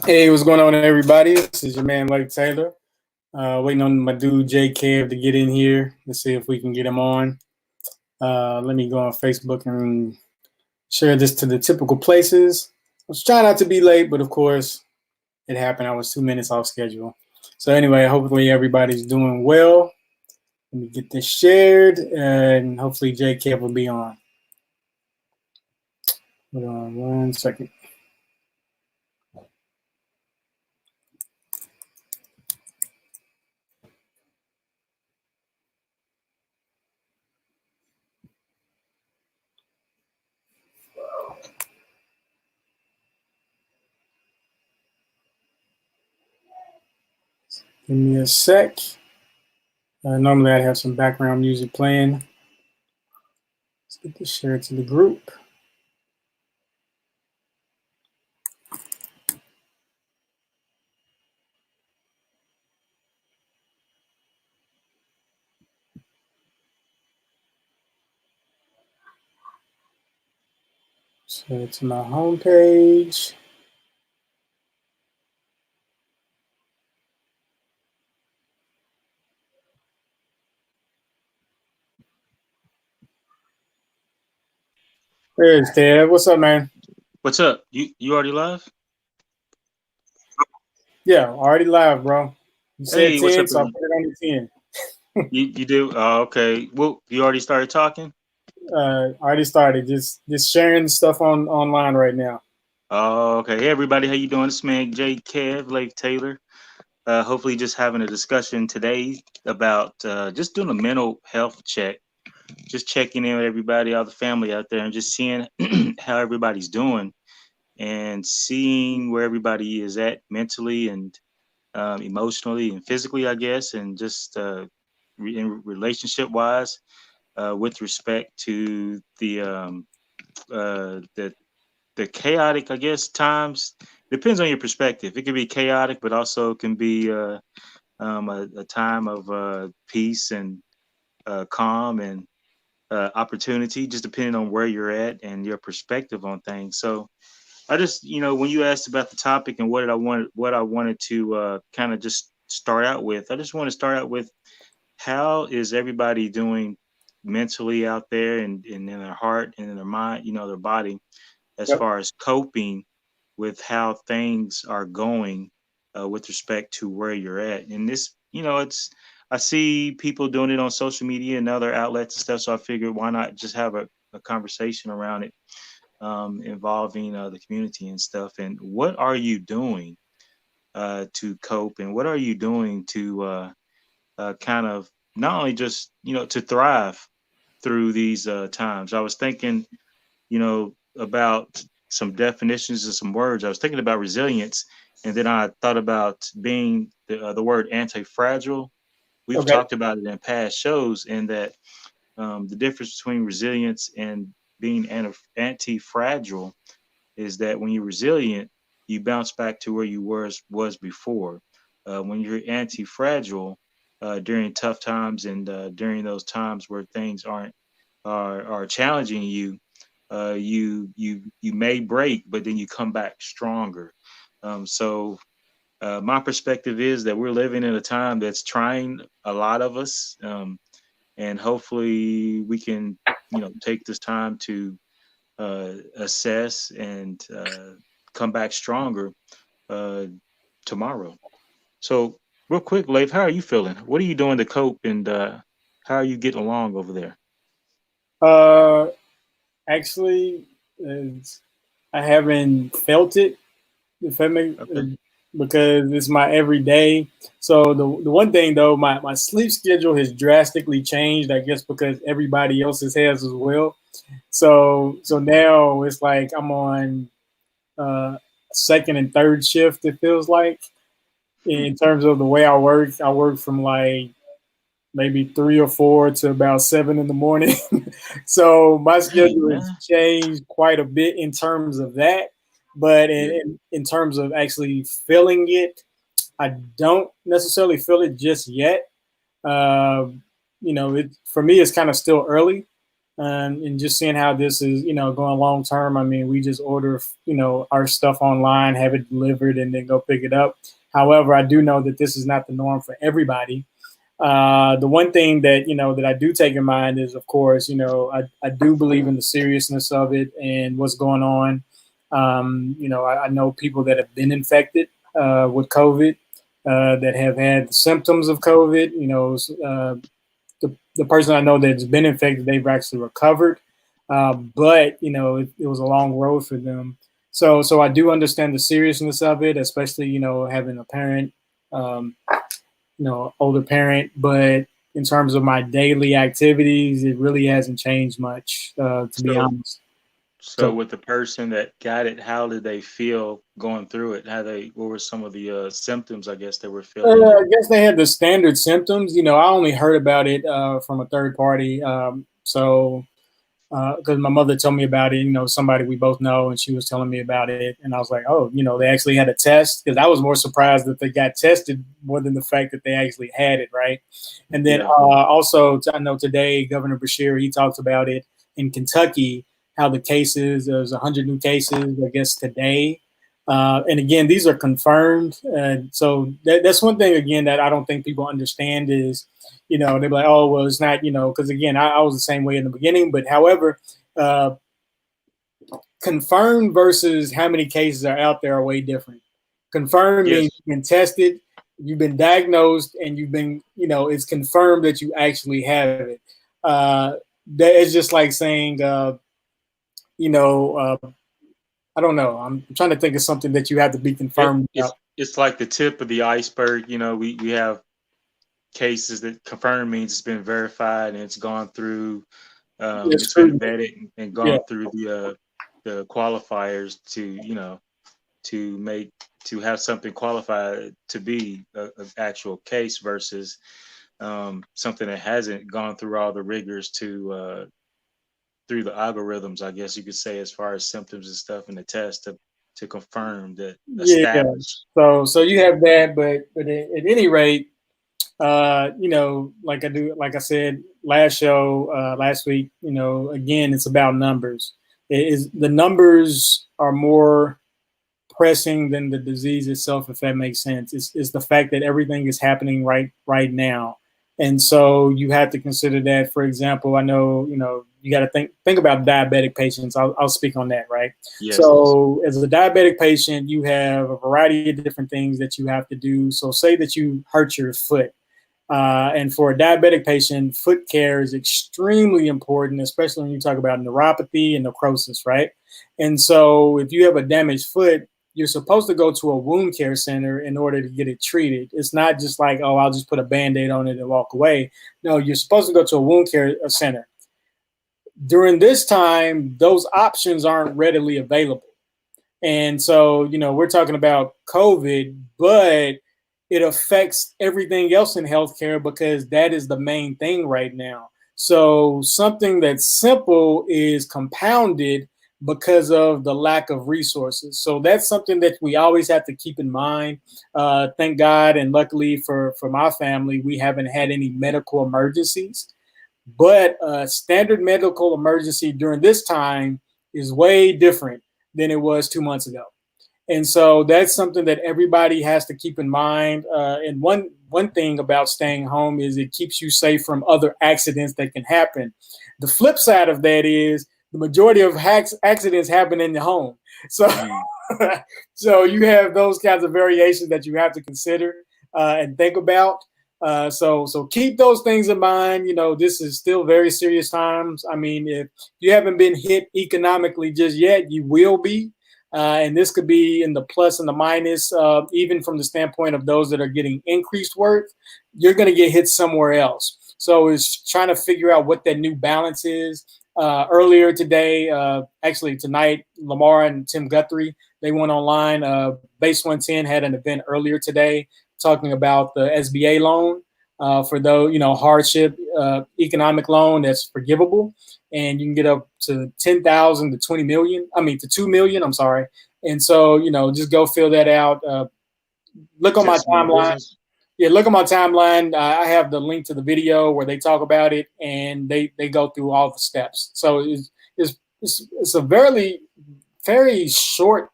Hey, what's going on, everybody? This is your man, Lake Taylor. Waiting on my dude, J Kev, to get in here. Let's see if we can get him on. Let me go on Facebook and share this to the typical places. I was trying not to be late, but of course, it happened. I was 2 minutes off schedule. So, anyway, hopefully, everybody's doing well. Let me get this shared, and hopefully, J Kev will be on. Hold on 1 second. Give me a sec. Normally, I'd have some background music playing. Let's get this shared to the group. So to my homepage. There's Ted. What's up, man? What's up? You already live? Yeah, already live, bro. You said Hey, what's 10, up, so I everyone? put it on the 10. You do? Oh, okay. Well, you already started talking? Already started. Just sharing stuff on online right now. Oh, okay. Hey, everybody, how you doing? This man Jay Kev, Lake Taylor. Hopefully, just having a discussion today about just doing a mental health check, just checking in with everybody, all the family out there, and just seeing how everybody's doing and seeing where everybody is at mentally and emotionally and physically, I guess, and just in relationship wise. With respect to the the chaotic, I guess, times. Depends on your perspective. It can be chaotic, but also can be a time of peace and calm and opportunity, just depending on where you're at and your perspective on things. So I just, when you asked about the topic and what I wanted to kind of just start out with, I just want to start out with how is everybody doing mentally out there and in their heart and in their mind, their body, as Yep. far as coping with how things are going with respect to where you're at. And this, I see people doing it on social media and other outlets and stuff. So I figured why not just have a conversation around it involving the community and stuff. And what are you doing to cope? And what are you doing to kind of not only just to thrive through these times. I was thinking, about some definitions and some words. I was thinking about resilience, and then I thought about being the word anti-fragile. We've Okay. talked about it in past shows, and that the difference between resilience and being anti-fragile is that when you're resilient, you bounce back to where you was before. When you're anti-fragile during tough times and during those times where things are challenging you, you may break, but then you come back stronger. So my perspective is that we're living in a time that's trying a lot of us, and hopefully we can take this time to assess and come back stronger uh, tomorrow. So, real quick, Leif, how are you feeling? What are you doing to cope, and how are you getting along over there? Uh, actually, I haven't felt it. If that make, Okay. because it's my everyday. So the one thing though, my sleep schedule has drastically changed. I guess because everybody else's has as well. So now it's like I'm on second and third shift. It feels like in terms of the way I work. I work from like maybe 3 or 4 to about 7 in the morning. So my Dang, schedule has man. changed quite a bit in terms of that. But Yeah. in terms of actually feeling it, I don't necessarily feel it just yet. Uh, it for me, it's kind of still early. and just seeing how this is, going long term. I mean, we just order, our stuff online, have it delivered, and then go pick it up. However, I do know that this is not the norm for everybody. The one thing that that I do take in mind is, of course, I do believe in the seriousness of it and what's going on. I know people that have been infected with COVID, that have had symptoms of COVID. The person I know that's been infected, they've actually recovered, but it was a long road for them. So I do understand the seriousness of it, especially having a parent. Older parent, but in terms of my daily activities, it really hasn't changed much, to be So, honest. so So with the person that got it, how did they feel going through it? What were some of the symptoms, I guess, they were feeling? I guess they had the standard symptoms. I only heard about it from a third party. So because my mother told me about it, somebody we both know, and she was telling me about it, and I was like, oh, they actually had a test, because I was more surprised that they got tested more than the fact that they actually had it, right? And then Yeah. also, I know today Governor Beshear, he talks about it in Kentucky, how the cases, there's 100 new cases, I guess, today. And again, these are confirmed. So that's one thing, again, that I don't think people understand is, they're like, oh, well, it's not, because again, I was the same way in the beginning. But however, uh, confirmed versus how many cases are out there are way different. Confirmed means Yes. you've been tested, you've been diagnosed, and you've been, it's confirmed that you actually have it. That is just like saying, you know, uh, I don't know. I'm trying to think of something that you have to be It, confirmed it's about. it's like the tip of the iceberg. We have cases that confirmed means it's been verified and it's gone through, It's it's been scrutiny. vetted and Yeah. gone through the qualifiers to to make to have something qualified to be an actual case versus something that hasn't gone through all the rigors to through the algorithms, I guess you could say, as far as symptoms and stuff in the test to confirm that Yeah. establish. So you have that, but at any rate, like I said last show, last week, again, it's about numbers. It is the numbers are more pressing than the disease itself, if that makes sense. It's the fact that everything is happening right now, and so you have to consider that. For example, I know you got to think about diabetic patients. I'll speak on that, right? Yes. So as a diabetic patient, you have a variety of different things that you have to do. So say that you hurt your foot. And for a diabetic patient, foot care is extremely important, especially when you talk about neuropathy and necrosis, right? And so if you have a damaged foot, you're supposed to go to a wound care center in order to get it treated. It's not just like, oh, I'll just put a Band-Aid on it and walk away. No, you're supposed to go to a wound care center. During this time, those options aren't readily available. And so, we're talking about COVID, but it affects everything else in healthcare because that is the main thing right now. So, something that's simple is compounded because of the lack of resources. So, that's something that we always have to keep in mind. Thank God, and luckily for my family, we haven't had any medical emergencies. But standard medical emergency during this time is way different than it was 2 months ago. And so that's something that everybody has to keep in mind. And one thing about staying home is it keeps you safe from other accidents that can happen. The flip side of that is the majority of accidents happen in the home. So, Mm. so you have those kinds of variations that you have to consider and think about. So keep those things in mind. This is still very serious times. I mean, if you haven't been hit economically just yet, you will be. And this could be in the plus and the minus, even from the standpoint of those that are getting increased work, you're going to get hit somewhere else. So it's trying to figure out what that new balance is. Earlier today, actually tonight, Lamar and Tim Guthrie, they went online. Base 110 had an event earlier today talking about the SBA loan for those, hardship economic loan that's forgivable, and you can get up to 10,000 to 20 million. I mean, to 2 million. I'm sorry. And so, just go fill that out. Look Is on that my small timeline. business? Yeah, look at my timeline. I have the link to the video where they talk about it, and they go through all the steps. So it's a very short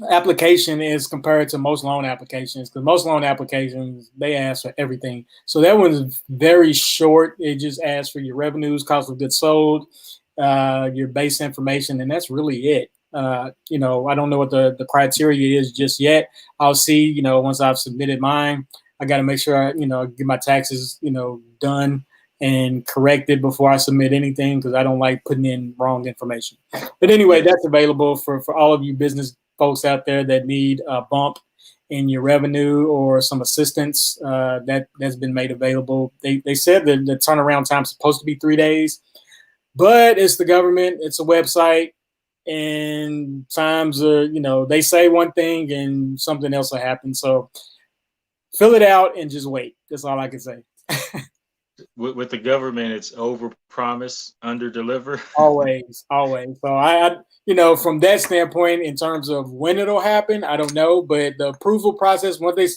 application is compared to most loan applications, because most loan applications they ask for everything. So that one's very short. It just asks for your revenues, cost of goods sold, your base information, and that's really it. You know, I don't know what the criteria is just yet. I'll see. You know, once I've submitted mine, I got to make sure I get my taxes done and corrected before I submit anything, because I don't like putting in wrong information. But anyway, that's available for all of you business folks out there that need a bump in your revenue or some assistance. That's been made available. They said that the turnaround time is supposed to be 3 days, but it's the government, it's a website, and times are, they say one thing and something else will happen. So fill it out and just wait. That's all I can say. With the government, it's over promise, under deliver. Always. So I from that standpoint, in terms of when it'll happen, I don't know. But the approval process, once they,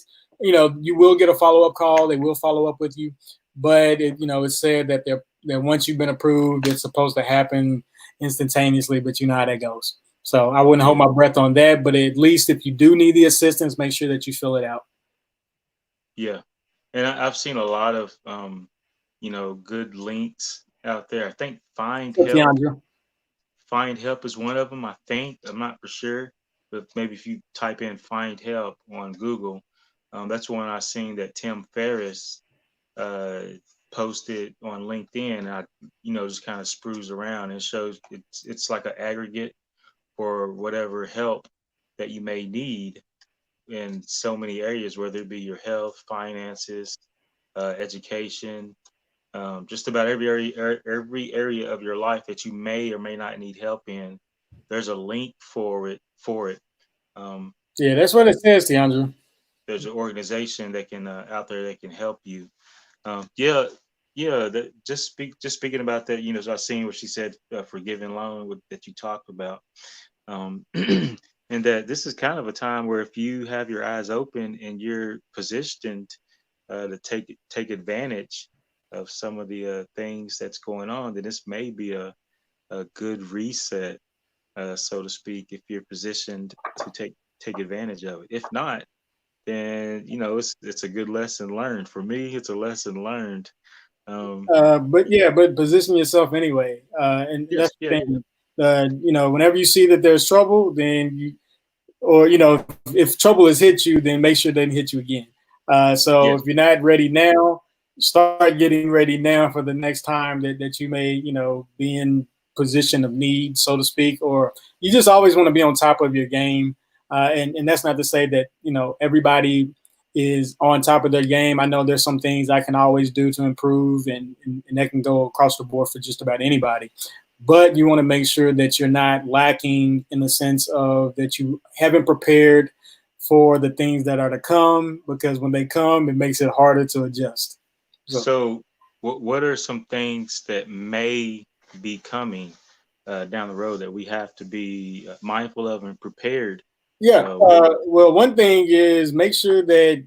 you will get a follow up call. They will follow up with you. But it's said that that once you've been approved, it's supposed to happen instantaneously. But you know how that goes. So I wouldn't hold my breath on that. But at least if you do need the assistance, make sure that you fill it out. Yeah, and I've seen a lot of good links out there. I think Find Help is one of them. I think, I'm not for sure, but maybe if you type in Find Help on Google, that's one I seen that Tim Ferriss posted on LinkedIn. And I just kind of spruce around and shows it's like an aggregate for whatever help that you may need in so many areas, whether it be your health, finances, education, just about every area of your life that you may or may not need help in. There's a link for it. Yeah, that's what it says, DeAndre. There's an organization that can out there that can help you. Yeah. Just speaking about that, so I seen what she said, forgiving loan that you talked about. And that this is kind of a time where if you have your eyes open and you're positioned to take advantage of some of the things that's going on, then this may be a good reset, so to speak, if you're positioned to take advantage of it. If not, then it's a good lesson learned. For me, it's a lesson learned. But position yourself anyway, and that's the thing. Whenever you see that there's trouble, then if trouble has hit you, then make sure it doesn't hit you again. If you're not ready now, start getting ready now for the next time that you may, be in position of need, so to speak, or you just always want to be on top of your game. And that's not to say that, everybody is on top of their game. I know there's some things I can always do to improve, and that can go across the board for just about anybody. But you want to make sure that you're not lacking in the sense of that you haven't prepared for the things that are to come, because when they come, it makes it harder to adjust. So what are some things that may be coming down the road that we have to be mindful of and prepared? Yeah. Well, one thing is make sure that,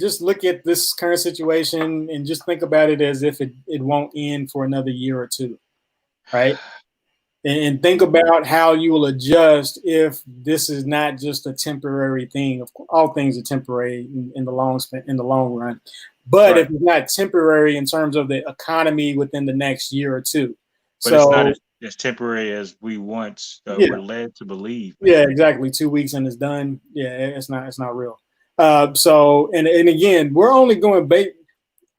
just look at this current situation and just think about it as if it won't end for another year or two. Right. And think about how you will adjust if this is not just a temporary thing. Of course, all things are temporary in the long run. But right. If it's not temporary in terms of the economy within the next year or two. But it's not as temporary as we once were led to believe. Yeah, exactly. 2 weeks and it's done. Yeah, it's not real. And again, we're only going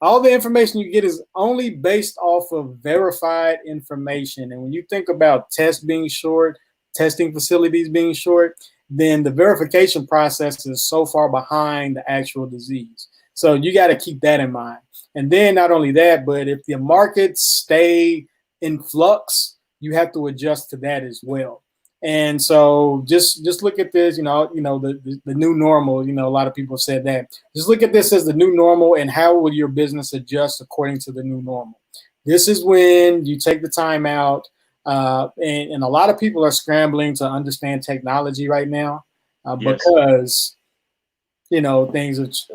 all the information you get is only based off of verified information. And when you think about tests being short, testing facilities being short, then the verification process is so far behind the actual disease. So you got to keep that in mind. And then not only that, but if the markets stay in flux, you have to adjust to that as well. And so just look at this, the new normal, a lot of people said that. Just look at this as the new normal, and how will your business adjust according to the new normal? This is when you take the time out. And a lot of people are scrambling to understand technology right now because things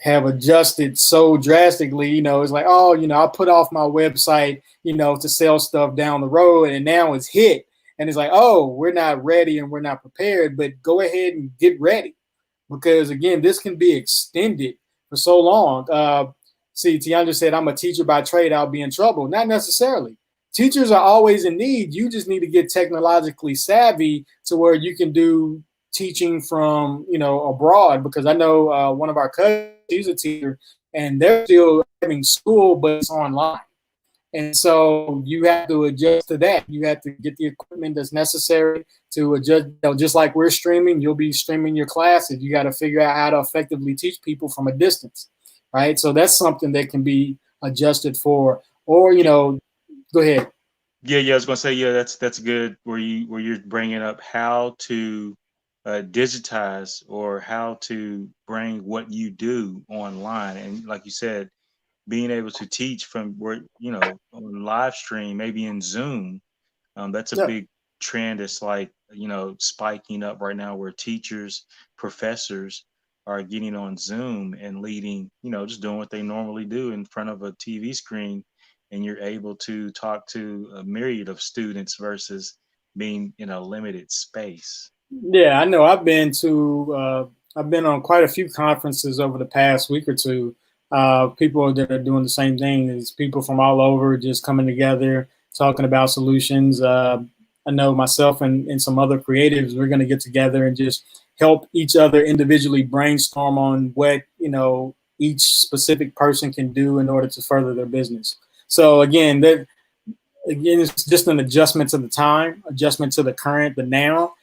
have adjusted so drastically. It's like, oh, I'll put off my website, to sell stuff down the road, and now it's hit. And it's like, oh, we're not ready and we're not prepared, but go ahead and get ready, because again, this can be extended for so long. See, Tiandra said, I'm a teacher by trade, I'll be in trouble. Not necessarily. Teachers are always in need. You just need to get technologically savvy to where you can do teaching from, abroad. Because I know one of our cousins, she's a teacher, and they're still having school, but it's online. And so you have to adjust to that. You have to get the equipment that's necessary to adjust. Just like we're streaming, you'll be streaming your classes. You got to figure out how to effectively teach people from a distance, right? So that's something that can be adjusted for. Or, go ahead. Yeah. I was gonna say, yeah, that's good. Where you're bringing up how to digitize, or how to bring what you do online, and like you said, being able to teach from where, on live stream, maybe in Zoom. That's a Yeah. big trend. It's like, spiking up right now, where teachers, professors are getting on Zoom and leading, just doing what they normally do in front of a TV screen. And you're able to talk to a myriad of students versus being in a limited space. Yeah, I know. I've been on quite a few conferences over the past week or two. People that are doing the same thing, is people from all over just coming together, talking about solutions. I know myself and some other creatives, we're going to get together and just help each other individually brainstorm on what, each specific person can do in order to further their business. So again, it's just an adjustment to the time, adjustment to the current, the now.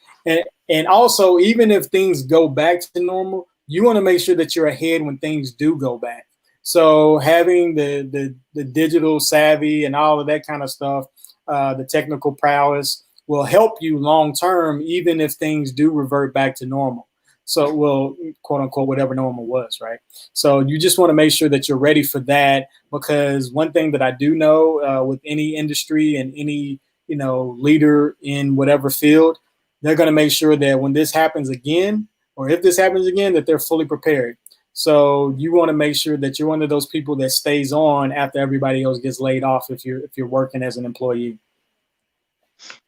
And also, even if things go back to normal, you want to make sure that you're ahead when things do go back. So having the digital savvy and all of that kind of stuff, the technical prowess will help you long term, even if things do revert back to normal. So, well, quote unquote, whatever normal was, right? So you just want to make sure that you're ready for that, because one thing that I do know, with any industry and any, leader in whatever field, they're going to make sure that when this happens again, or if this happens again, that they're fully prepared. So you want to make sure that you're one of those people that stays on after everybody else gets laid off, if you're working as an employee.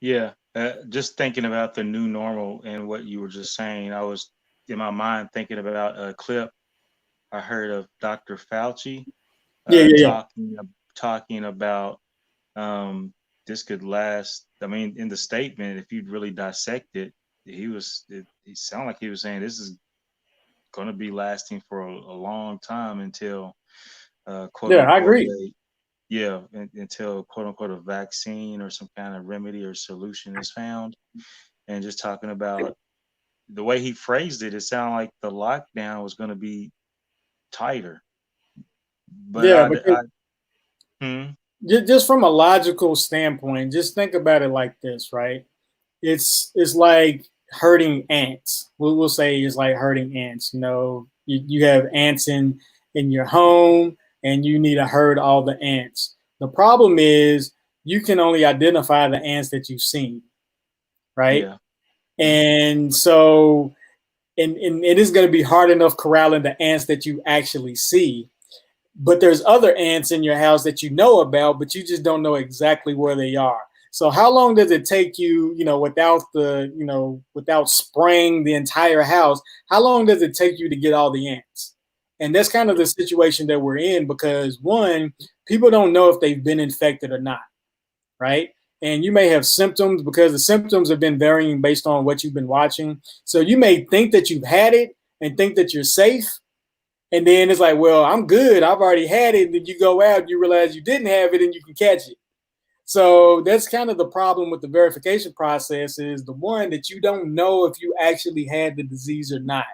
Yeah, just thinking about the new normal and what you were just saying, I was in my mind thinking about a clip I heard of Dr. Fauci Yeah, uh, yeah, yeah. talking talking about, this could last. I mean, in the statement, if you'd really dissect it, he sounded like he was saying this is going to be lasting for a long time until, quote Yeah, I unquote, agree. until quote unquote a vaccine or some kind of remedy or solution is found. And just talking about the way he phrased it, it sounded like the lockdown was going to be tighter. But Yeah, because hmm, just from a logical standpoint, just think about it like this, right? It's like herding ants. We'll say it's like herding ants. You have ants in your home, and you need to herd all the ants. The problem is you can only identify the ants that you've seen, right? yeah, yeah, And so, and it is going to be hard enough corralling the ants that you actually see. But there's other ants in your house that you know about, but you just don't know exactly where they are. So how long does it take you, without spraying the entire house, how long does it take you to get all the ants? And that's kind of the situation that we're in, because one, people don't know if they've been infected or not, right? And you may have symptoms, because the symptoms have been varying based on what you've been watching. So you may think that you've had it and think that you're safe, and then it's like, well, I'm good, I've already had it. And then you go out, you realize you didn't have it, and you can catch it. So that's kind of the problem with the verification process, is the one that you don't know if you actually had the disease or not.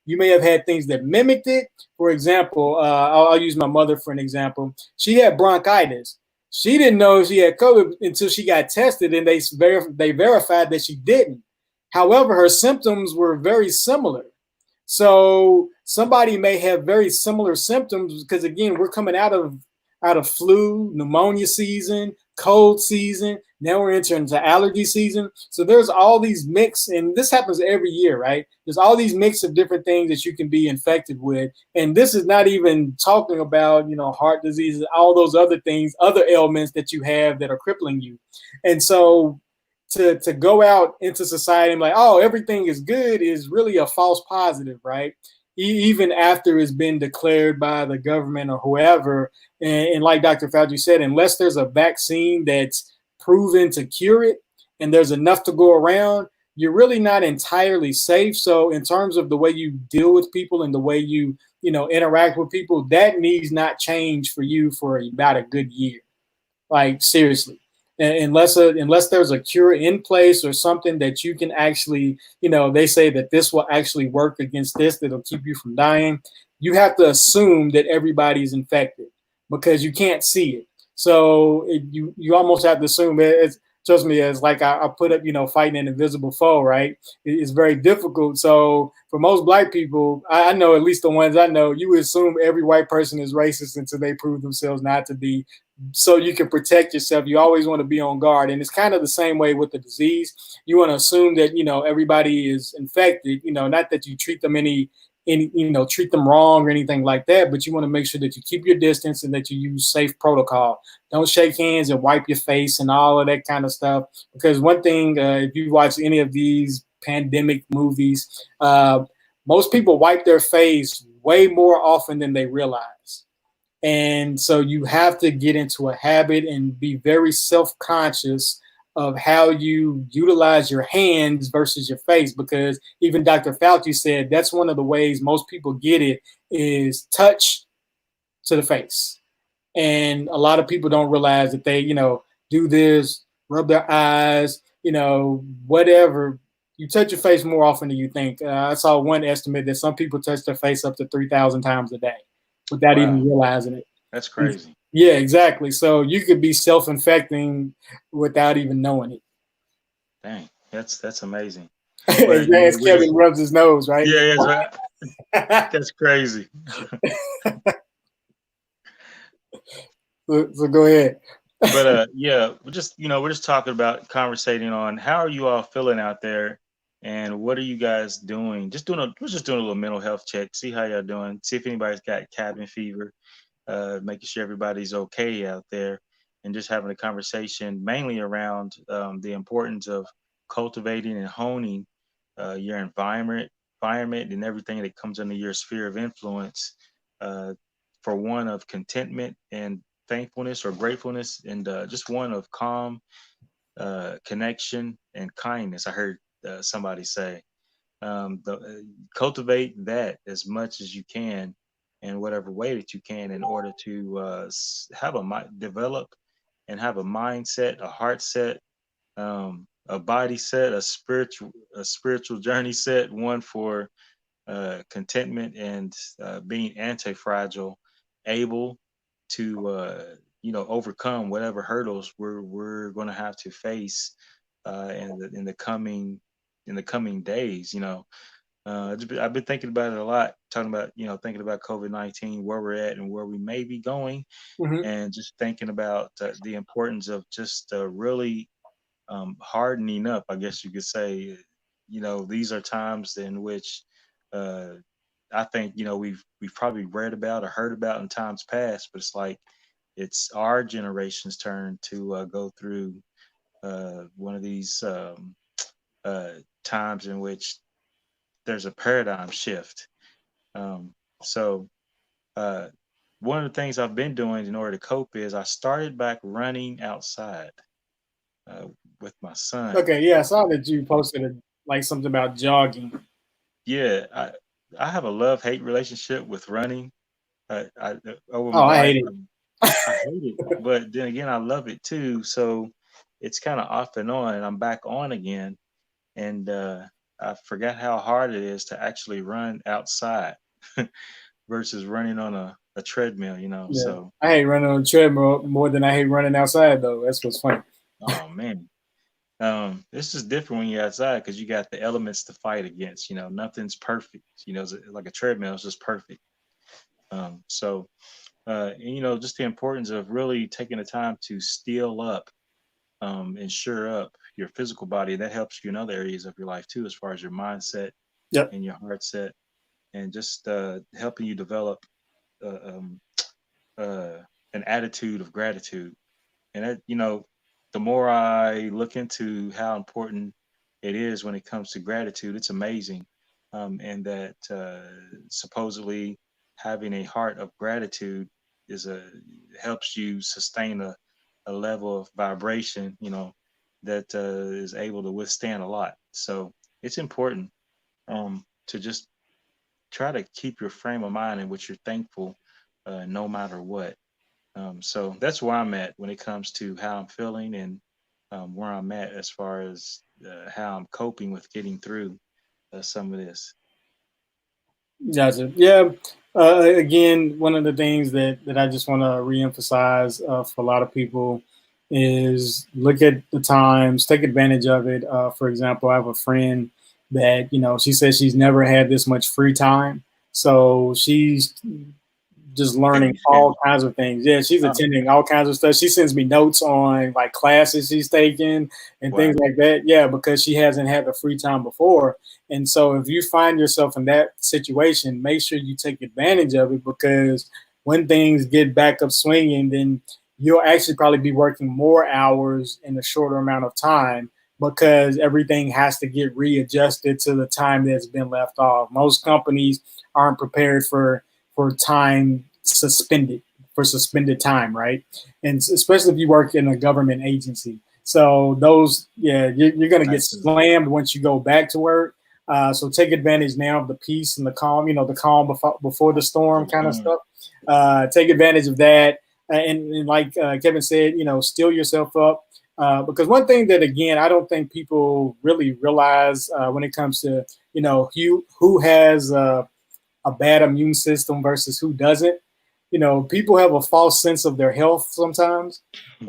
You may have had things that mimicked it. For example, I'll use my mother for an example. She had bronchitis. She didn't know she had COVID until she got tested, and they verified that she didn't. However, her symptoms were very similar. So somebody may have very similar symptoms, because again, we're coming out of flu, pneumonia season, cold season. Now we're entering into allergy season. So there's all these mix, and this happens every year, right? There's all these mix of different things that you can be infected with. And this is not even talking about, heart diseases, all those other things, other ailments that you have that are crippling you. And so to go out into society and like, oh, everything is good is really a false positive, right? Even after it's been declared by the government or whoever, and like Dr. Fauci said, unless there's a vaccine that's proven to cure it and there's enough to go around, you're really not entirely safe. So in terms of the way you deal with people and the way you interact with people, that needs not change for you for about a good year. Like seriously, unless there's a cure in place or something that you can actually, they say that this will actually work against this, that'll keep you from dying. You have to assume that everybody's infected because you can't see it. So you almost have to assume it's, trust me, as like I put up, fighting an invisible foe, right? It's very difficult. So for most black people, I know, at least the ones I know, you assume every white person is racist until they prove themselves not to be, so you can protect yourself. You always want to be on guard. And it's kind of the same way with the disease. You want to assume that, everybody is infected, not that you treat them treat them wrong or anything like that, but you want to make sure that you keep your distance and that you use safe protocol. Don't shake hands and wipe your face and all of that kind of stuff. Because one thing, if you watch any of these pandemic movies, most people wipe their face way more often than they realize. And so you have to get into a habit and be very self-conscious of how you utilize your hands versus your face, because even Dr. Fauci said that's one of the ways most people get it is touch to the face. And a lot of people don't realize that they, do this, rub their eyes, whatever. You touch your face more often than you think. I saw one estimate that some people touch their face up to 3,000 times a day without Wow, even realizing it. that's crazy. Yeah, exactly. So you could be self-infecting without even knowing it. Dang, that's amazing. But As we're Kevin just rubs his nose, right? yeah, that's right. That's crazy. So go ahead. But yeah, we're just talking about conversating on how are you all feeling out there, and what are you guys doing? We're just doing a little mental health check, see how y'all doing, see if anybody's got cabin fever, making sure everybody's okay out there, and just having a conversation mainly around the importance of cultivating and honing your environment and everything that comes under your sphere of influence, uh, for one of contentment and thankfulness or gratefulness, and just one of calm, connection and kindness. I heard somebody say, cultivate that as much as you can in whatever way that you can in order to develop and have a mindset, a heart set, a body set, a spiritual journey set, one for contentment and being anti-fragile, able to overcome whatever hurdles we're going to have to face in the coming days. I've been thinking about it a lot, talking about thinking about COVID-19, where we're at and where we may be going, Mm-hmm. and just thinking about the importance of just really hardening up, I guess you could say. These are times in which uh, I think we've probably read about or heard about in times past, but it's like it's our generation's turn to go through one of these uh, times in which there's a paradigm shift. Um, so uh, one of the things I've been doing in order to cope is I started back running outside uh, with my son. Okay, yeah, I saw that you posted like something about jogging. Yeah, I have a love hate relationship with running. Over Oh, my I life, hate I hate it, it. but then again, I love it too. So it's kind of off and on, and I'm back on again. And I forgot how hard it is to actually run outside versus running on a treadmill. Yeah, So I hate running on a treadmill more than I hate running outside, though. That's what's funny. oh man, this is different when you're outside because you got the elements to fight against. Nothing's perfect. It's like a treadmill is just perfect. So and, just the importance of really taking the time to steel up and shore up your physical body. That helps you in other areas of your life too, as far as your mindset Yep. and your heart set, and just helping you develop uh, um, uh, an attitude of gratitude. And that, the more I look into how important it is when it comes to gratitude, it's amazing. And that supposedly having a heart of gratitude is a helps you sustain a level of vibration, that is able to withstand a lot. So it's important to just try to keep your frame of mind in which you're thankful, no matter what. So that's where I'm at when it comes to how I'm feeling, and where I'm at as far as how I'm coping with getting through some of this. Gotcha. Yeah. Again, one of the things that I just want to reemphasize for a lot of people is look at the times, take advantage of it. For example, I have a friend that, she says she's never had this much free time. So she's just Can learning you share? all kinds of things. Yeah, she's Oh, attending all kinds of stuff. She sends me notes on like classes she's taking and wow. things like that. Yeah, because she hasn't had the free time before. And so if you find yourself in that situation, make sure you take advantage of it, because when things get back up swinging, then you'll actually probably be working more hours in a shorter amount of time, because everything has to get readjusted to the time that's been left off. Most companies aren't prepared for time suspended, for suspended time, right? And especially if you work in a government agency. So those, yeah, you're going to get Absolutely. slammed once you go back to work. So take advantage now of the peace and the calm, the calm before the storm kind of Mhm. stuff. Take advantage of that. And like Kevin said, steel yourself up. Because one thing that, again, I don't think people really realize when it comes to, who has a bad immune system versus who doesn't. People have a false sense of their health sometimes.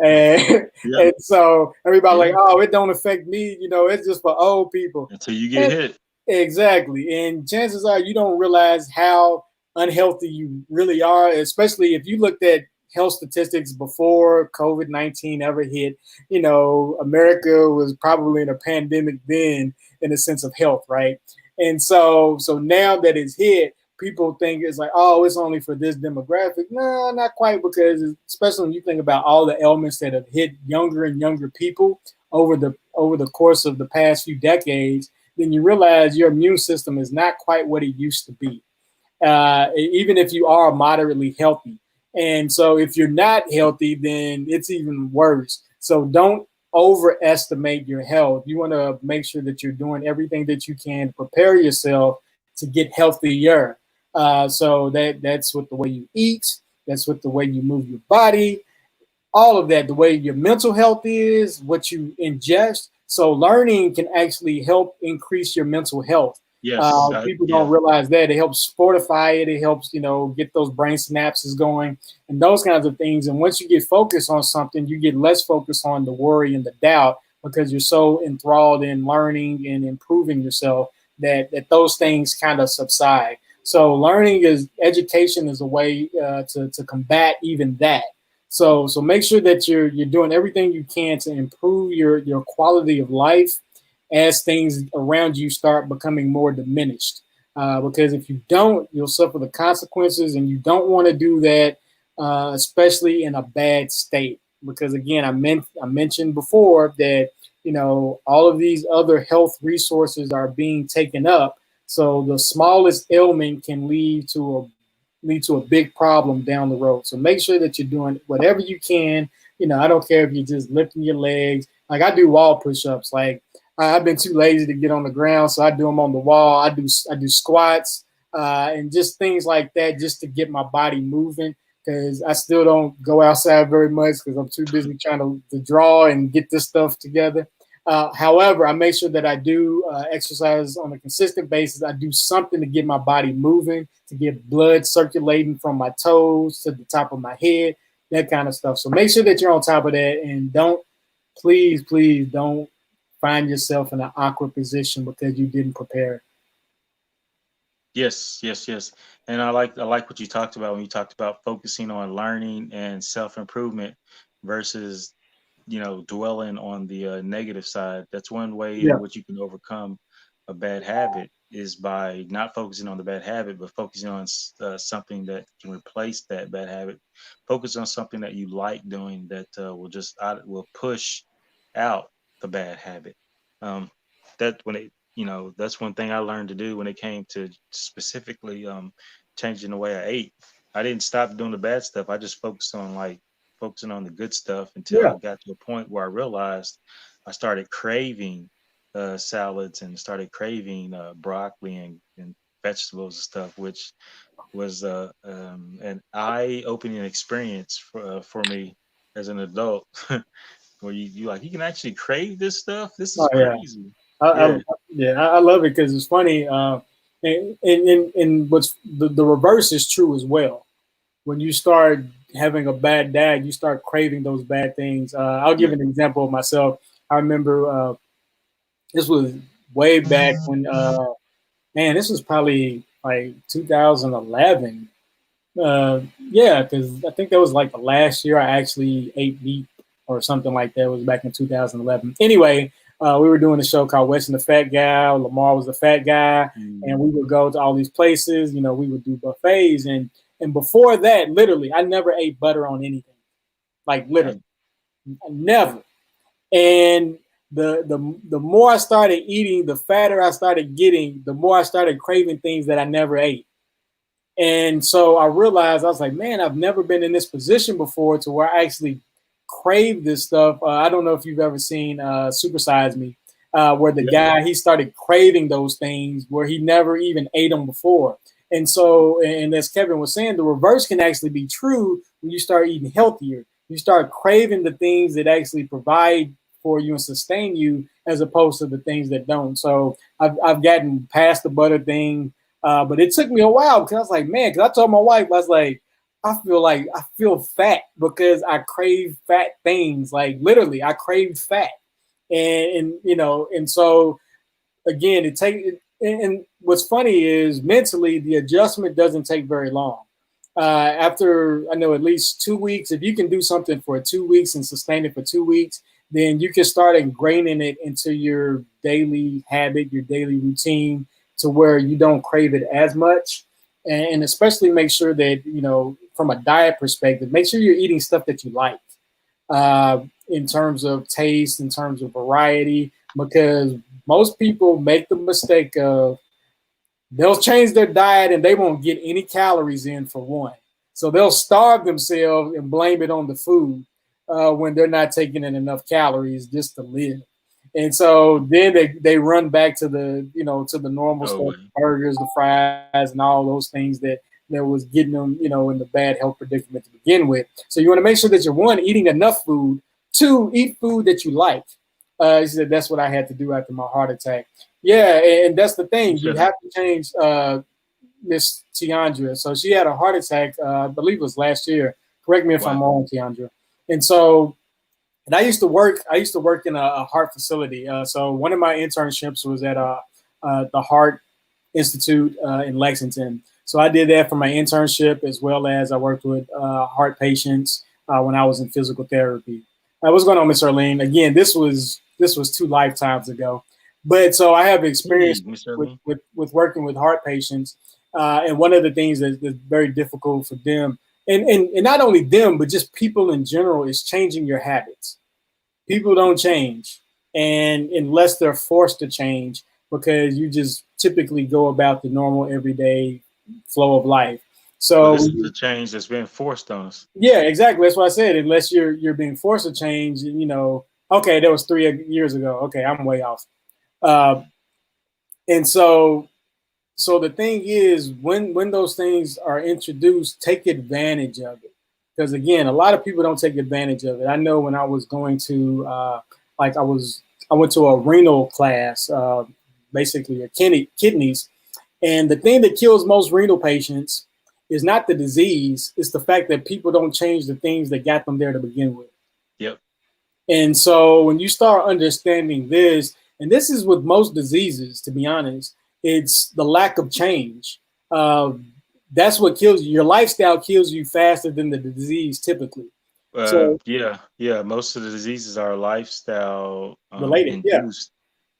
And, Yeah, and so everybody like, yeah. oh, it don't affect me. It's just for old people. Until you get And hit. exactly. And chances are you don't realize how unhealthy you really are, especially if you looked at health statistics before COVID-19 ever hit. America was probably in a pandemic then, in the sense of health, right? And so now that it's hit, people think it's like, oh, it's only for this demographic. No, not quite, because especially when you think about all the ailments that have hit younger and younger people over the course of the past few decades, then you realize your immune system is not quite what it used to be, even if you are moderately healthy. And so if you're not healthy, then it's even worse. So don't overestimate your health. You want to make sure that you're doing everything that you can to prepare yourself to get healthier. So that's with the way you eat, that's with the way you move your body, all of that, the way your mental health is, what you ingest. So learning can actually help increase your mental health. Yes. People don't Yeah. realize that it helps fortify it. It helps, get those brain synapses going and those kinds of things. And once you get focused on something, you get less focused on the worry and the doubt, because you're so enthralled in learning and improving yourself that those things kind of subside. So learning is education is a way to combat even that. So make sure that you're doing everything you can to improve your quality of life as things around you start becoming more diminished. Because if you don't, you'll suffer the consequences, and you don't want to do that, especially in a bad state. Because again, I mentioned before that all of these other health resources are being taken up. So the smallest ailment can lead to a big problem down the road. So make sure that you're doing whatever you can. I don't care if you're just lifting your legs. Like I do wall push-ups. Like I've been too lazy to get on the ground, so I do them on the wall. I do squats and just things like that, just to get my body moving. Because I still don't go outside very much, because I'm too busy trying to draw and get this stuff together. However, I make sure that I do exercise on a consistent basis. I do something to get my body moving, to get blood circulating from my toes to the top of my head, that kind of stuff. So make sure that you're on top of that, and please don't find yourself in an awkward position because you didn't prepare. Yes, yes, yes. And I like what you talked about when you talked about focusing on learning and self improvement versus dwelling on the negative side. That's one way Yeah. in which you can overcome a bad habit is by not focusing on the bad habit, but focusing on something that can replace that bad habit. Focus on something that you like doing that will push out the bad habit. Um, that when it, that's one thing I learned to do when it came to specifically changing the way I ate. I didn't stop doing the bad stuff. I just focusing on the good stuff until Yeah. I got to a point where I realized I started craving salads and started craving broccoli and vegetables and stuff, which was an eye-opening experience for me as an adult, where you can actually crave this stuff. This is Oh yeah. crazy. I Yeah, yeah, I love it because it's funny. And what's the reverse is true as well. When you start having a bad diet, you start craving those bad things. I'll give yeah. an example of myself. I remember this was way back when, man, this was probably like 2011. Yeah, because I think that was like the last year I actually ate meat or something like that. It was back in 2011. Anyway, we were doing a show called Weston the Fat Guy. Lamar was the fat guy, and we Mm, would go to all these places. We would do buffets, and before that, literally, I never ate butter on anything. Like literally, dang. never. And the more I started eating, the fatter I started getting, the more I started craving things that I never ate. And so I realized I was like, man, I've never been in this position before to where I actually crave this stuff. I don't know if you've ever seen Super Size Me, where the Yeah, guy he started craving those things where he never even ate them before. And so, and as Kevin was saying, the reverse can actually be true when you start eating healthier. You start craving the things that actually provide for you and sustain you, as opposed to the things that don't. So I've gotten past the butter thing, but it took me a while because I was like, man, because I told my wife, I was like I feel fat because I crave fat things. Like literally, I crave fat, and so again, and what's funny is mentally the adjustment doesn't take very long. After I know at least 2 weeks, if you can do something for 2 weeks and sustain it for 2 weeks, then you can start ingraining it into your daily habit, your daily routine, to where you don't crave it as much. And especially make sure that, from a diet perspective, make sure you're eating stuff that you like, in terms of taste, in terms of variety, because most people make the mistake of they'll change their diet and they won't get any calories in for one. So they'll starve themselves and blame it on the food, when they're not taking in enough calories just to live. And so then they run back to the normal no stuff, way. burgers, the fries, and all those things that was getting them, in the bad health predicament to begin with. So you want to make sure that you're, one, eating enough food, two, eat food that you like. He said that's what I had to do after my heart attack. Yeah, and that's the thing. You Okay. have to change Miss Tiandra. So she had a heart attack, I believe it was last year. Correct me if I'm Wow. wrong, Tiandra. And so, and I used to work in a heart facility. So one of my internships was at the Heart Institute in Lexington. So I did that for my internship, as well as I worked with heart patients when I was in physical therapy. What's going on, Miss Arlene? Again, this was 2 lifetimes ago, but so I have experience Hey, Mr. with Lee. with working with heart patients, and one of the things that's very difficult for them, and not only them, but just people in general, is changing your habits. People don't change, and unless they're forced to change, because you just typically go about the normal everyday flow of life. Well, So this is a change that's been forced on us. yeah, exactly. That's what I said. Unless you're being forced to change, okay, that was 3 years ago. Okay, I'm way off. Uh, and so the thing is, when those things are introduced, take advantage of it. Because again, a lot of people don't take advantage of it. I know when I was going to like I went to a renal class, basically a kidneys, and the thing that kills most renal patients is not the disease; it's the fact that people don't change the things that got them there to begin with. Yep. And so when you start understanding this, and this is with most diseases, to be honest, it's the lack of change. Uh, that's what kills you. Your lifestyle kills you faster than the disease typically. So Yeah. Most of the diseases are lifestyle related, yeah, induced.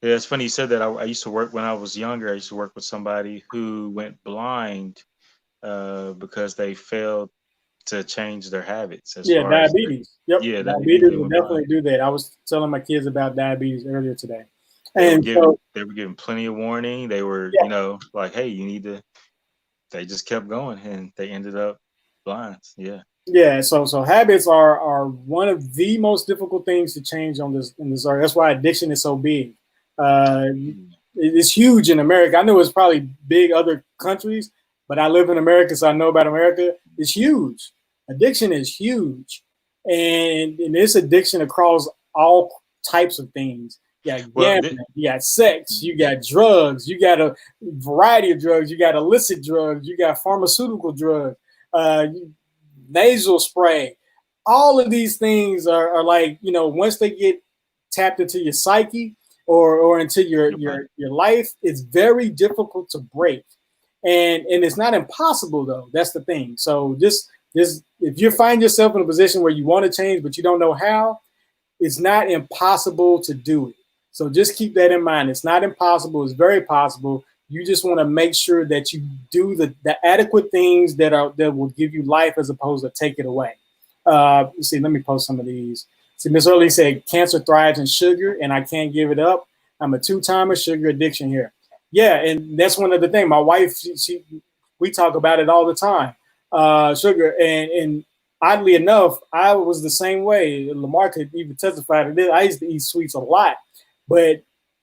Yeah, it's funny you said that. I used to work when I was younger. I used to work with somebody who went blind because they failed to change their habits as yeah, far as diabetes. Yep, yeah, diabetes they will went blind. definitely do that. I was telling my kids about diabetes earlier today, and so They were given plenty of warning. They were, yeah, like, hey, you need to. They just kept going, and they ended up blind. Yeah. yeah. So habits are one of the most difficult things to change on this in this earth. That's why addiction is so big. Uh, it's huge in America. I know it's probably big other countries, but I live in America, so I know about America. It's huge. Addiction is huge, and it's addiction across all types of things. You got Well, gambling, you got sex, you got drugs, you got a variety of drugs, you got illicit drugs, you got pharmaceutical drugs, uh, nasal spray. All of these things are like, once they get tapped into your psyche or into your your body. your life, it's very difficult to break. And it's not impossible though. That's the thing. So just if you find yourself in a position where you want to change but you don't know how, it's not impossible to do it. So just keep that in mind. It's not impossible. It's very possible. You just want to make sure that you do the adequate things that will give you life as opposed to take it away. Let's see, let me post some of these. See, Miss Early said cancer thrives in sugar, and I can't give it up. I'm a two-timer sugar addiction here. Yeah, and that's one of the things. My wife, we talk about it all the time. Sugar, and oddly enough, I was the same way. Lamar could even testify to this. I used to eat sweets a lot, but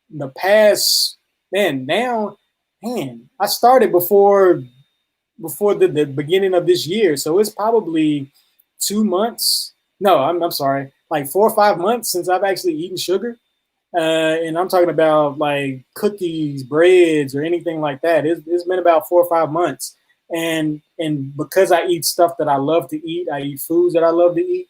in the past, I started before the beginning of this year, so it's probably 2 months. No, I'm sorry, like 4 or 5 months since I've actually eaten sugar. And I'm talking about like cookies, breads, or anything like that. It's been about 4 or 5 months, and because I eat stuff that I love to eat, I eat foods that I love to eat.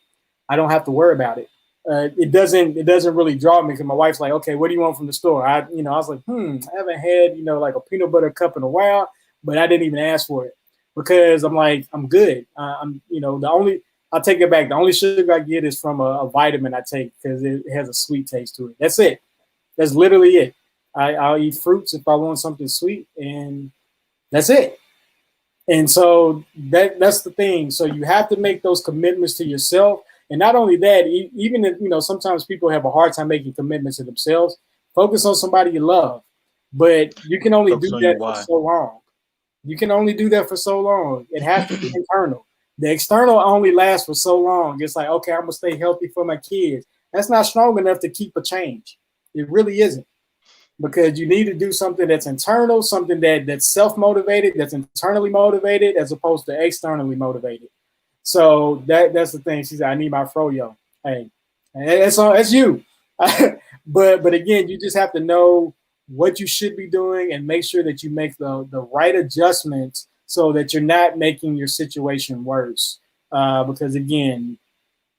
I don't have to worry about it. It doesn't really draw me because my wife's like, okay, what do you want from the store? I was like, I haven't had like a peanut butter cup in a while, but I didn't even ask for it because I'm like, I'm good. The only I'll take it back. The only sugar I get is from a vitamin I take because it has a sweet taste to it. That's it. That's literally it. I'll eat fruits if I want something sweet, and that's it. And so that's the thing. So you have to make those commitments to yourself. And not only that, even if, sometimes people have a hard time making commitments to themselves, focus on somebody you love. But you can only do Focus on your that for why. so long. You can only do that for so long. It has to be internal. The external only lasts for so long. It's like, okay, I'm going to stay healthy for my kids. That's not strong enough to keep a change. It really isn't, because you need to do something that's internal, something that's self-motivated, that's internally motivated, as opposed to externally motivated. So that's the thing. She said, I need my froyo. Hey, that's you. but again, you just have to know what you should be doing and make sure that you make the right adjustments so that you're not making your situation worse. Because again,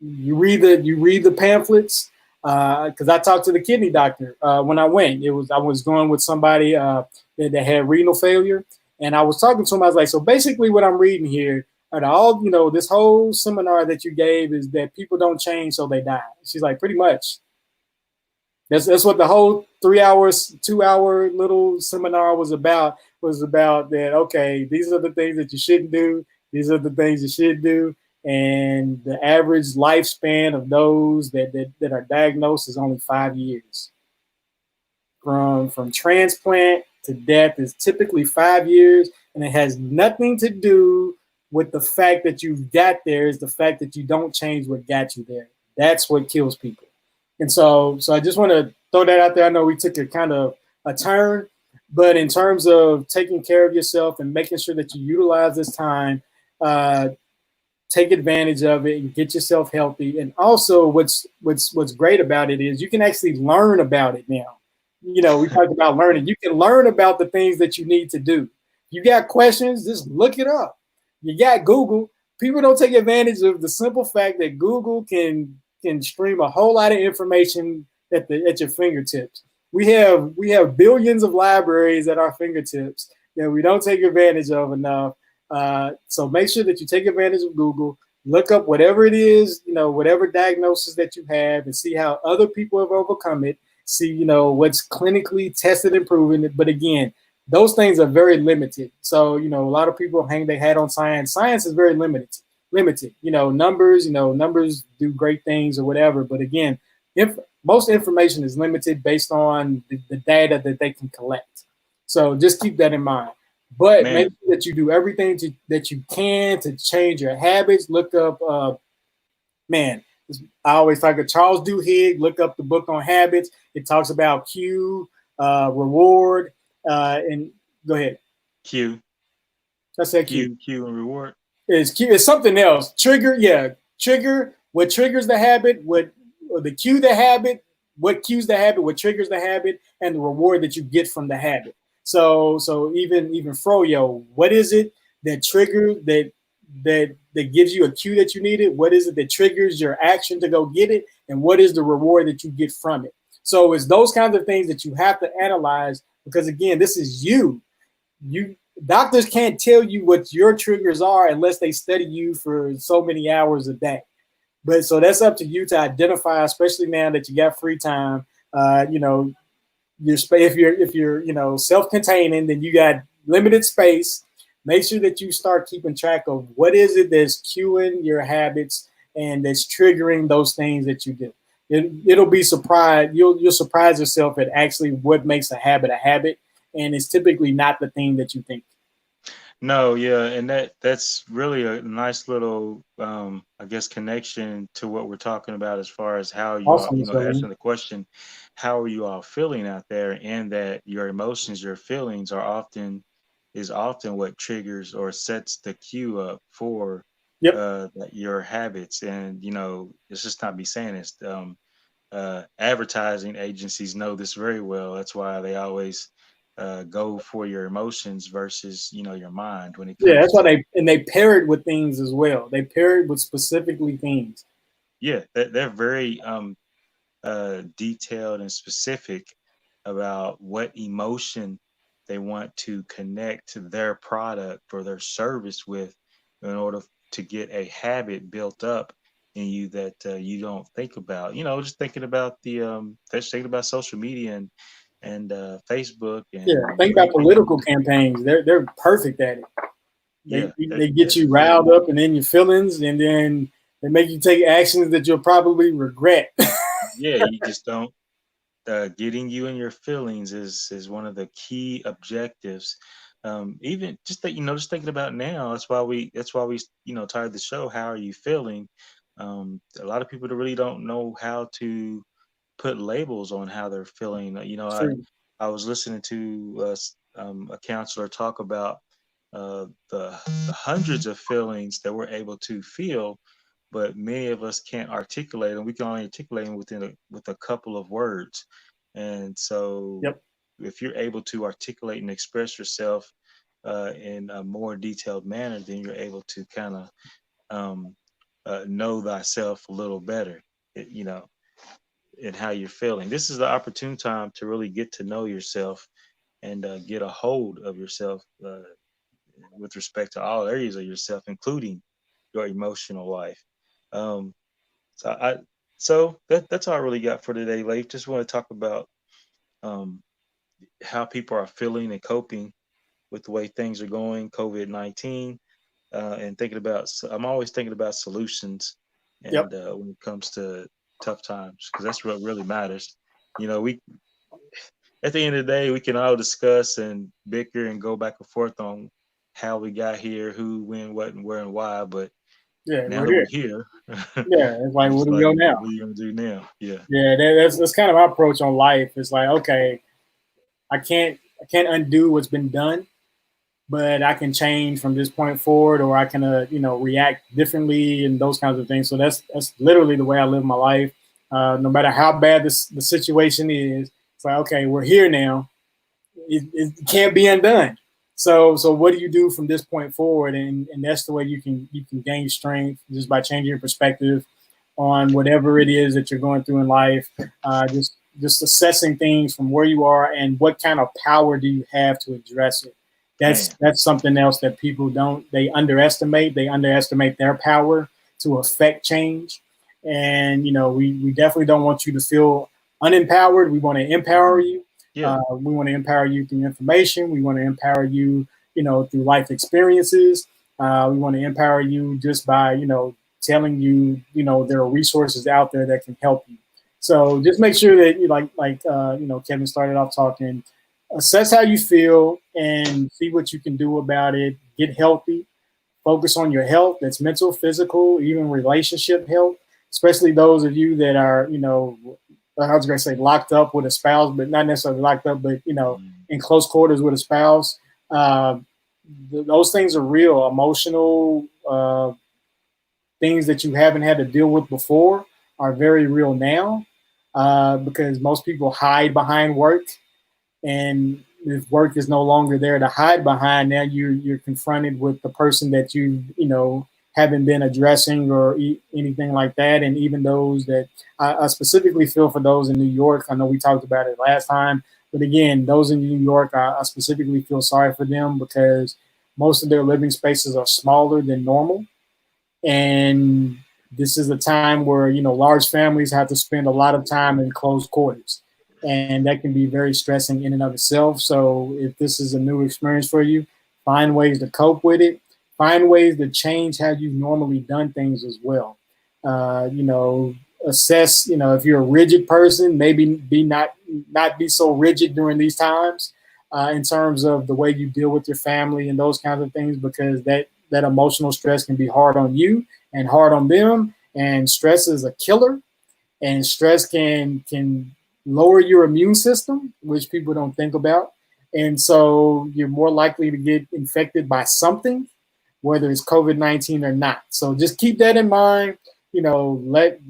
you read the pamphlets. Because I talked to the kidney doctor when I went. I was going with somebody that had renal failure, and I was talking to him. I was like, so basically, what I'm reading here, this whole seminar that you gave is that people don't change, so they die. She's like, pretty much. That's what the whole 3 hours, 2 hour little seminar was about. Was about that. Okay, these are the things that you shouldn't do. These are the things you should do. And the average lifespan of those that are diagnosed is only 5 years. From transplant to death is typically 5 years, and it has nothing to do with the fact that you got there. Is the fact that you don't change what got you there. That's what kills people. And so I just want to throw that out there. I know we took a kind of a turn, but in terms of taking care of yourself and making sure that you utilize this time, take advantage of it and get yourself healthy. And also what's great about it is you can actually learn about it now. We talked about learning. You can learn about the things that you need to do. You got questions, just look it up. You got Google. People don't take advantage of the simple fact that Google can stream a whole lot of information at your fingertips. We have billions of libraries at our fingertips that we don't take advantage of enough. So make sure that you take advantage of Google. look up whatever it is, whatever diagnosis that you have, and see how other people have overcome it. See, what's clinically tested and proven. But again, those things are very limited. So, a lot of people hang their hat on science. Science is very limited. Numbers do great things or whatever. But again, most information is limited based on the data that they can collect. So just keep that in mind. But make sure that you do everything that you can to change your habits. Look up, I always talk to Charles Duhigg. Look up the book on habits. It talks about cue, reward, and go ahead. Cue. That's that cue. Cue and reward. It's something else. Trigger, yeah. Trigger, what triggers the habit, the cue the habit, what cues the habit, what triggers the habit, and the reward that you get from the habit. So even Froyo, what is it that triggers that gives you a cue that you needed? What is it that triggers your action to go get it? And what is the reward that you get from it? So it's those kinds of things that you have to analyze, because again, this is you. Doctors can't tell you what your triggers are unless they study you for so many hours a day. But so that's up to you to identify, especially now that you got free time. If you're self-containing, then you got limited space. Make sure that you start keeping track of what is it that's cueing your habits and that's triggering those things that you do. It'll be surprised. You'll surprise yourself at actually what makes a habit, and it's typically not the thing that you think. No, yeah, and that's really a nice little, I guess, connection to what we're talking about as far as how you Awesome, answering the question, how are you all feeling out there, and that your emotions, your feelings is often what triggers or sets the cue up for your habits. And it's just not me saying this. Advertising agencies know this very well. That's why they always go for your emotions versus your mind when it comes. Yeah, that's why they pair it with things as well. They pair it with specifically things. Yeah, they're very detailed and specific about what emotion they want to connect to their product or their service with, in order to get a habit built up in you that you don't think about. Just thinking about thinking about social media and Facebook. And think about political campaigns. They're perfect at it. They get you riled up and in your feelings, and then they make you take actions that you'll probably regret. Yeah, you just don't. Getting you in your feelings is one of the key objectives. Even just that, just thinking about now. That's why we titled the show, "How Are You Feeling?" A lot of people really don't know how to put labels on how they're feeling. I was listening to a counselor talk about the hundreds of feelings that we're able to feel, but many of us can't articulate them. We can only articulate them with a couple of words. And so if you're able to articulate and express yourself in a more detailed manner, then you're able to kind of know thyself a little better, and how you're feeling. This is the opportune time to really get to know yourself and get a hold of yourself with respect to all areas of yourself, including your emotional life. So that's all I really got for today, Leif. Just want to talk about how people are feeling and coping with the way things are going, COVID-19, and I'm always thinking about solutions, and when it comes to tough times, because that's what really matters. We at the end of the day, we can all discuss and bicker and go back and forth on how we got here, who, when, what, and where, and why, but now that we're here, it's like, what do we go now? What are you gonna do now? Yeah, that's kind of my approach on life. It's like, okay, I can't undo what's been done, but I can change from this point forward, or I can react differently and those kinds of things. So that's literally the way I live my life. No matter how bad the situation is, it's like, okay, we're here now. It can't be undone. So what do you do from this point forward? And that's the way you can gain strength, just by changing your perspective on whatever it is that you're going through in life. Just assessing things from where you are and what kind of power do you have to address it. That's something else that people they underestimate. They underestimate their power. to affect change. And, we definitely don't want you to feel unempowered. We want to empower you. Yeah. We want to empower you through information. We want to empower you, through life experiences. We want to empower you just by, telling you, there are resources out there that can help you. So just make sure that you Kevin started off talking, assess how you feel and see what you can do about it. Get healthy, focus on your health. That's mental, physical, even relationship health, especially those of you that are, I was going to say locked up with a spouse, but not necessarily locked up, but, in close quarters with a spouse. Those things are real, emotional things that you haven't had to deal with before are very real now, because most people hide behind work, and if work is no longer there to hide behind, now you're confronted with the person that you haven't been addressing or anything like that. And even those that I specifically feel for those in New York. I know we talked about it last time, but again, those in New York, I specifically feel sorry for them because most of their living spaces are smaller than normal. And this is a time where, large families have to spend a lot of time in close quarters. And that can be very stressing in and of itself. So if this is a new experience for you, find ways to cope with it. Find ways to change how you've normally done things as well. Assess, if you're a rigid person, maybe not be so rigid during these times in terms of the way you deal with your family and those kinds of things, because that emotional stress can be hard on you and hard on them. And stress is a killer, and stress can lower your immune system, which people don't think about. And so you're more likely to get infected by something, whether it's COVID-19 or not. So just keep that in mind. Let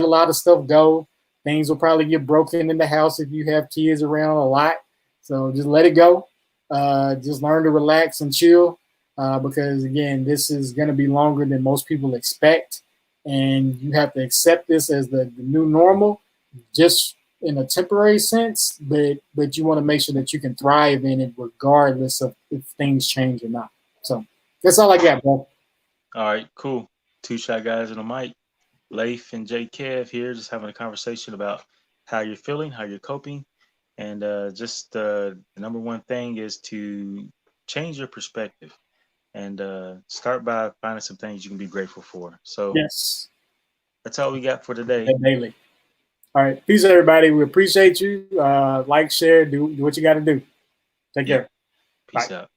a lot of stuff go. Things will probably get broken in the house if you have kids around a lot. So just let it go. Just learn to relax and chill, because again, this is going to be longer than most people expect. And you have to accept this as the new normal, just in a temporary sense, but you want to make sure that you can thrive in it regardless of if things change or not. So that's all I got, bro. All right, cool. Two shot guys in the mic. Leif and J Kev here, just having a conversation about how you're feeling, how you're coping. And just the number one thing is to change your perspective and start by finding some things you can be grateful for. So Yes, that's all we got for today. daily. All right, peace, everybody. We appreciate you. Like, share, do what you got to do. Take care. Peace Bye. out.